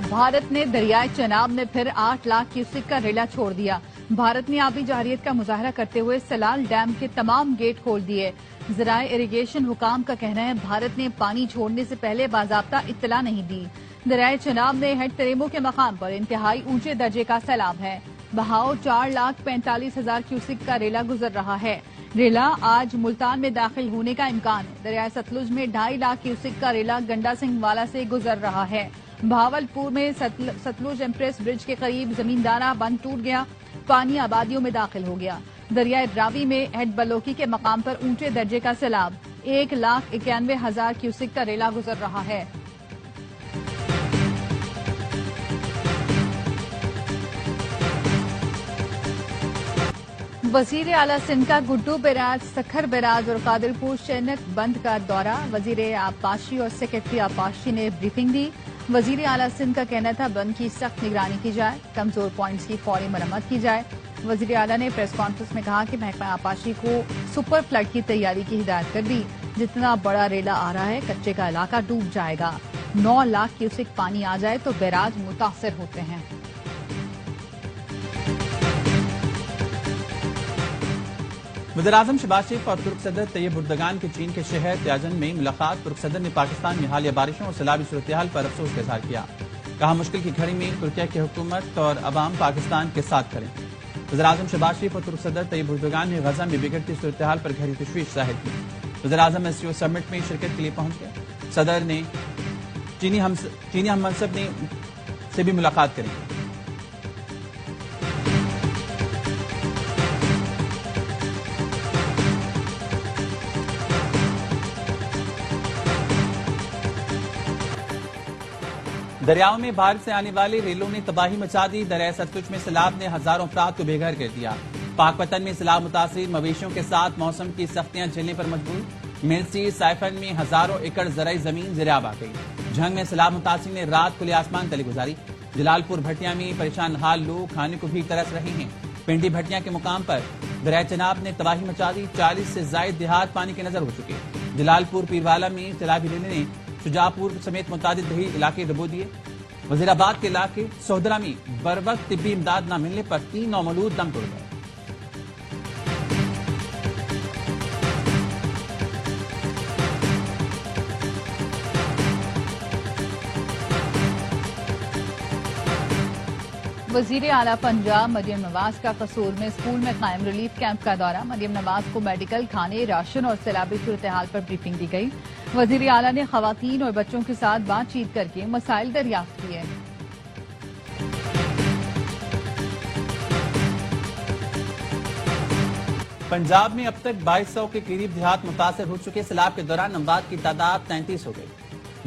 भारत ने दरियाए चनाब में फिर 8 लाख क्यूसेक का रेला छोड़ दिया। भारत ने आबी जारियत का मुजाहरा करते हुए सलाल डैम के तमाम गेट खोल दिए। ज़राए इरिगेशन हुकाम का कहना है भारत ने पानी छोड़ने से पहले बाज़ाब्ता इत्तला नहीं दी। दरियाए चनाब में हेड तरेमो के मकाम पर इंतहाई ऊंचे दर्जे का सैलाब है। बहाव 4,45,000 क्यूसेक का रेला गुजर रहा है। रेला आज मुल्तान में दाखिल होने का इम्कान है। दरियाए सतलुज में 2.5 लाख क्यूसेक का रेला गंडा सिंह वाला से गुजर रहा है। भावलपुर में सतलुज एक्सप्रेस ब्रिज के करीब जमींदारा बंद टूट गया, पानी आबादियों में दाखिल हो गया। दरियाए रावी में हेड बलोकी के मकाम पर ऊंचे दर्जे का सैलाब 1,91,000 क्यूसेक का रेला गुजर रहा है। वजीर आला सिंध का गुड्डू बैराज, सखर बैराज और कादिरपुर शैनक बंद का दौरा। वजीर आबपाशी और सेक्रेटरी आबपाशी ने ब्रीफिंग दी। वजीर आला सिंध का कहना था बंद की सख्त निगरानी की जाए, कमजोर पॉइंट्स की फौरी मरम्मत की जाए। वजीर आला ने प्रेस कॉन्फ्रेंस में कहा कि महकमा आबपाशी को सुपर फ्लड की तैयारी की हिदायत कर दी। जितना बड़ा रेला आ रहा है कच्चे का इलाका डूब जाएगा। 9 लाख क्यूसेक पानी आ जाए तो बैराज मुतासर होते हैं। वज़ीर-ए-आज़म शहबाज शरीफ और तुर्क सदर तैयब उर्दगान के चीन के शहर त्याजन में मुलाकात। तुर्क सदर ने पाकिस्तान में हालिया बारिशों और सैलाबी सूरत-ए-हाल पर अफसोस का इज़हार किया। कहा मुश्किल की घड़ी में तुर्किया की हुकूमत और अवाम पाकिस्तान के साथ खड़े। वज़ीर-ए-आज़म शहबाज शरीफ और तुर्क सदर तैयब उर्दगान ने गजा में बिगड़ती सूरत-ए-हाल पर गहरी तशवीश जाहिर की। वज़ीर-ए-आज़म एससीओ समिट में शिरकत के लिए पहुंच गए। सदर ने चीनी हम मनसब ने से भी मुलाकात करेंगे। दरियाओं में बाहर से आने वाले रेलों ने तबाही मचा दी। दरिया सतलुज में सैलाब ने हजारों अफराद को बेघर कर दिया। पाकपतन में सैलाब मुतासिर मवेशियों के साथ मौसम की सख्तियां झेलने पर मजबूर। मिर्सी साइफन में हजारों एकड़ ज़राई जमीन ज़ेर-ए-आब आ गई। झंग में सैलाब मुतासिर ने रात खुले आसमान तले गुजारी। जलालपुर भटिया में परेशान हाल लोग खाने को भी तरस रहे हैं। पिंडी भटिया के मुकाम पर दरिया चनाब ने तबाही मचा दी। 40 से ज्यादा देहात पानी के नजर हो चुके। जलालपुर पीरवाला में सैलाबी रेले ने शुजापुर समेत मुतादिद दही इलाके डुबो दिए। वजीराबाद के इलाके सोहदरा में बरवक्त तिब्बी इमदाद न मिलने पर 3 नौमौलूद दम तोड़ गए। वजीर आला पंजाब मरियम नवाज का कसूर में स्कूल में कायम रिलीफ कैंप का दौरा। मरियम नवाज को मेडिकल, खाने, राशन और सैलाबी सूरत-ए-हाल पर ब्रीफिंग दी गई। वजीर आला ने खवातीन और बच्चों के साथ बातचीत करके मसाइल दरियाफ्त किए। पंजाब में अब तक 2200 के करीब देहात मुतासर हो चुके। सैलाब के दौरान अमवात की तादाद 33 हो गई।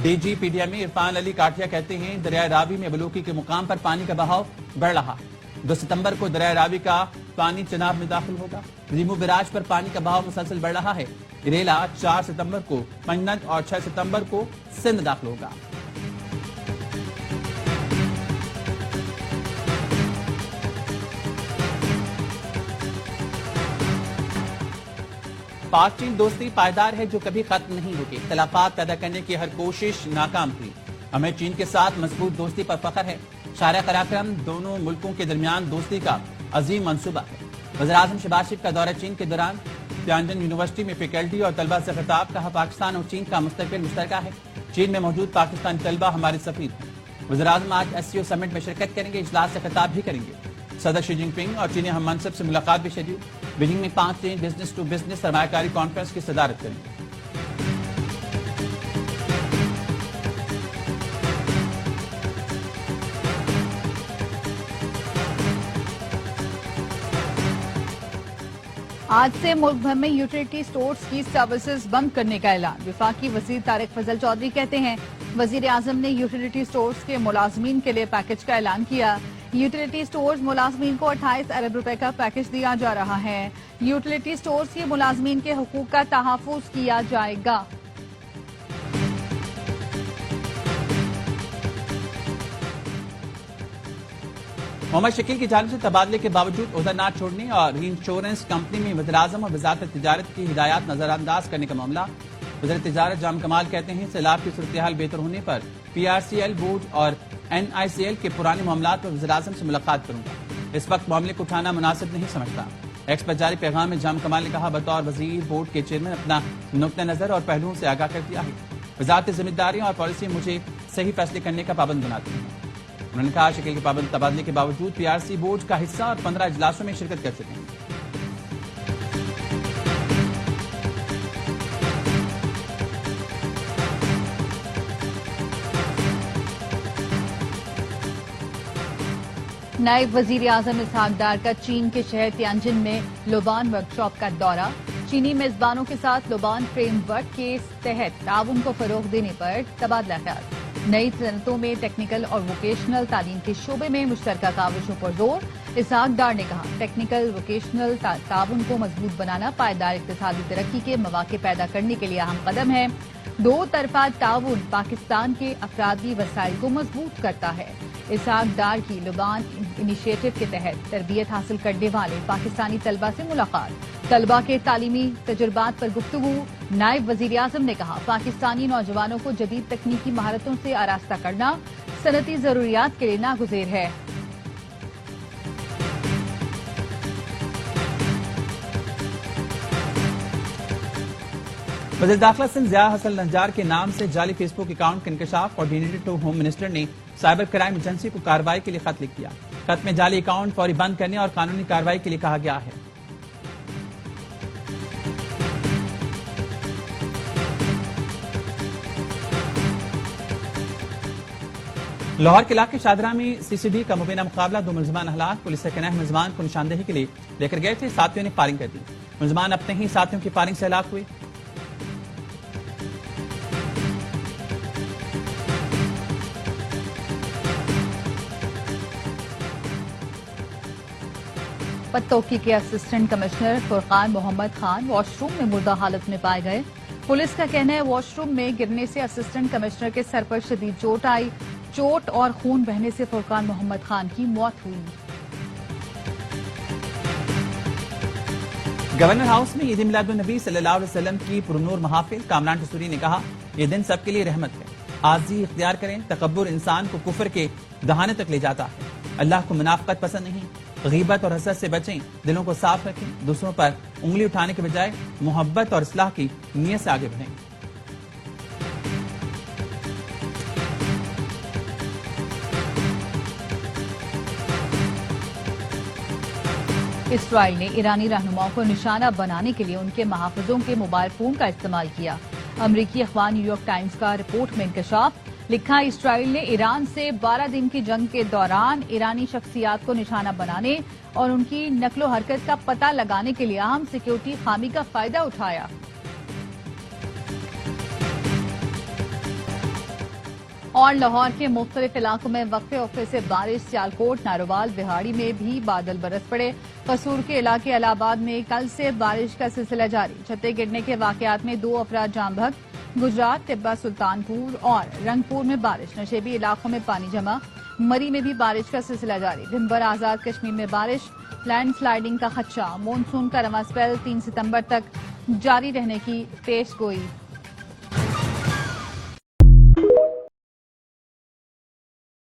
डीजी पीडीएम इरफान अली काठिया कहते हैं दरिया रावी में बलूकी के मुकाम पर पानी का बहाव बढ़ रहा। 2 सितंबर को दरिया रावी का पानी चनाब में दाखिल होगा। रीमू बैराज पर पानी का बहाव मुसलसल बढ़ रहा है। रेला 4 सितंबर को पंजनद और 6 सितंबर को सिंध दाखिल होगा। पाक चीन दोस्ती पायदार है जो कभी खत्म नहीं होगी। इख्तिलाफात पैदा करने की हर कोशिश नाकाम हुई। हमें चीन के साथ मजबूत दोस्ती पर फख्र है। शारा कराक्रम दोनों मुल्कों के दरमियान दोस्ती का अजीम मंसूबा है। वज़ीर-ए-आज़म शहबाज शरीफ का दौरा चीन के दौरान त्याजन यूनिवर्सिटी में फैकल्टी और तलबा से खिताब। कहा पाकिस्तान और चीन का मुस्तकबिल मुश्तरका है। चीन में मौजूद पाकिस्तानी तलबा हमारे सफीर हैं। वज़ीर-ए-आज़म आज एससीओ समिट में शिरकत करेंगे। इजलास से खिताब भी करेंगे। सदर शी जिनपिंग और चीनी हम मनसब से मुलाकात भी शेड्यूल। बीजिंग में 5 दिन बिजनेस टू बिजनेस सरमायाकारी कॉन्फ्रेंस की सदारत करेंगे। आज से मुल्क भर में यूटिलिटी स्टोर्स की सर्विसेज बंद करने का ऐलान। वफाकी वजीर तारिक फजल चौधरी कहते हैं वजीर आजम ने यूटिलिटी स्टोर्स के मुलाजमीन के लिए पैकेज का ऐलान किया। यूटिलिटी स्टोर्स मुलाजमीन को 28 अरब रुपए का पैकेज दिया जा रहा है। यूटिलिटी स्टोर्स के मुलाजमीन के हुकूक का तहफ़्फ़ुज़ किया जाएगा। मोहम्मद शकील की जानिब से तबादले के बावजूद ओहदा न छोड़ने और इंश्योरेंस कंपनी में वज़ीर-ए-आज़म और वज़ारत तिजारत की हिदायत नजरअंदाज करने का मामला। وزیر تجارت جام کمال کہتے ہیں سیلاب کی صورتحال بہتر ہونے پر PRCL بورڈ اور NICL کے پرانے معاملات پر وزیراعظم سے ملاقات کروں گا. اس وقت معاملے کو اٹھانا مناسب نہیں سمجھتا. ایکس پر جاری پیغام میں جام کمال نے کہا بطور وزیر بورڈ کے چیئرمین اپنا نقطہ نظر اور پہلوؤں سے آگاہ کر دیا ہے. وزارت ذمہ داریوں اور پالیسی مجھے صحیح فیصلے کرنے کا پابند بناتی ہیں. انہوں نے کہا شکل کے پابند تبادلے کے باوجود PRC بورڈ کا حصہ اور 15 اجلاسوں میں شرکت کر چکے ہیں. نائب وزیر اعظم اسحاق ڈار کا چین کے شہر تیانجن میں لوبان ورک شاپ کا دورہ. چینی میزبانوں کے ساتھ لوبان فریم ورک کے تحت تعاون کو فروغ دینے پر تبادلہ خیال. نئی صنعتوں میں ٹیکنیکل اور ووکیشنل تعلیم کے شعبے میں مشترکہ کاوشوں پر زور. اسحاق ڈار نے کہا ٹیکنیکل ووکیشنل تعاون کو مضبوط بنانا پائیدار اقتصادی ترقی کے مواقع پیدا کرنے کے لیے اہم قدم ہے. دو طرفہ تعاون پاکستان کے افرادی وسائل کو مضبوط کرتا ہے. اسحاق ڈار کی لوبان انیشیٹو کے تحت تربیت حاصل کرنے والے پاکستانی طلبہ سے ملاقات. طلبہ کے تعلیمی تجربات پر گفتگو. نائب وزیر اعظم نے کہا پاکستانی نوجوانوں کو جدید تکنیکی مہارتوں سے آراستہ کرنا صنعتی ضروریات کے لیے ناگزیر ہے. وزیر داخلہ سندھ ضیاء حسن نجار کے نام سے جعلی فیس بک اکاؤنٹ کے انکشاف کوآرڈینیٹر ٹو ہوم منسٹر نے سائبر کرائم ایجنسی کو کارروائی کے لیے خط لکھ دیا. خط میں جعلی اکاؤنٹ فوری بند کرنے اور قانونی کارروائی کے لیے کہا گیا ہے. لاہور کے علاقے شادرہ میں CCD کا مبینہ مقابلہ. 2 ملزمان ہلاک. پولیس کے نئے ملزمان کو نشاندہی کے لیے لے کر گئے تھے. ساتھیوں نے فائرنگ کر دی. ملزمان اپنے ہی ساتھیوں کی فائرنگ سے ہلاک ہوئے. پتوکی کے اسسٹنٹ کمشنر فرقان محمد خان واش روم میں مردہ حالت میں پائے گئے. پولیس کا کہنا ہے واش روم میں گرنے سے اسسٹنٹ کمشنر کے سر پر شدید چوٹ آئی. چوٹ اور خون بہنے سے فرقان محمد خان کی موت ہوئی. گورنر ہاؤس میں عید میلاد النبی صلی اللہ علیہ وسلم کی پرنور محافل. کامران ٹسوری نے کہا یہ دن سب کے لیے رحمت ہے. عاجزی اختیار کریں. تکبر انسان کو کفر کے دہانے تک لے جاتا ہے. اللہ کو منافقت پسند نہیں. غیبت اور حسد سے بچیں. دلوں کو صاف رکھیں. دوسروں پر انگلی اٹھانے کے بجائے محبت اور اصلاح کی نیت سے آگے بڑھیں. اسرائیل نے ایرانی رہنماؤں کو نشانہ بنانے کے لیے ان کے محافظوں کے موبائل فون کا استعمال کیا. امریکی اخبار نیو یارک ٹائمز کا رپورٹ میں انکشاف. لکھا اسرائیل نے ایران سے 12 دن کی جنگ کے دوران ایرانی شخصیات کو نشانہ بنانے اور ان کی نقل و حرکت کا پتہ لگانے کے لیے اہم سیکیورٹی خامی کا فائدہ اٹھایا. اور لاہور کے مختلف علاقوں میں وقفے وقفے سے بارش. سیالکوٹ، ناروال، بہاڑی میں بھی بادل برس پڑے. قصور کے علاقے الہ آباد میں کل سے بارش کا سلسلہ جاری. چھتیں گرنے کے واقعات میں 2 افراد جاں بحق. گجرات، ٹبہ، سلطان پور اور رنگپور میں بارش. نشیبی علاقوں میں پانی جمع. مری میں بھی بارش کا سلسلہ جاری. دن بھر آزاد کشمیر میں بارش. لینڈ سلائیڈنگ کا خدشہ. مون سون کا رواں اسپیل 3 ستمبر تک جاری رہنے کی پیش گوئی.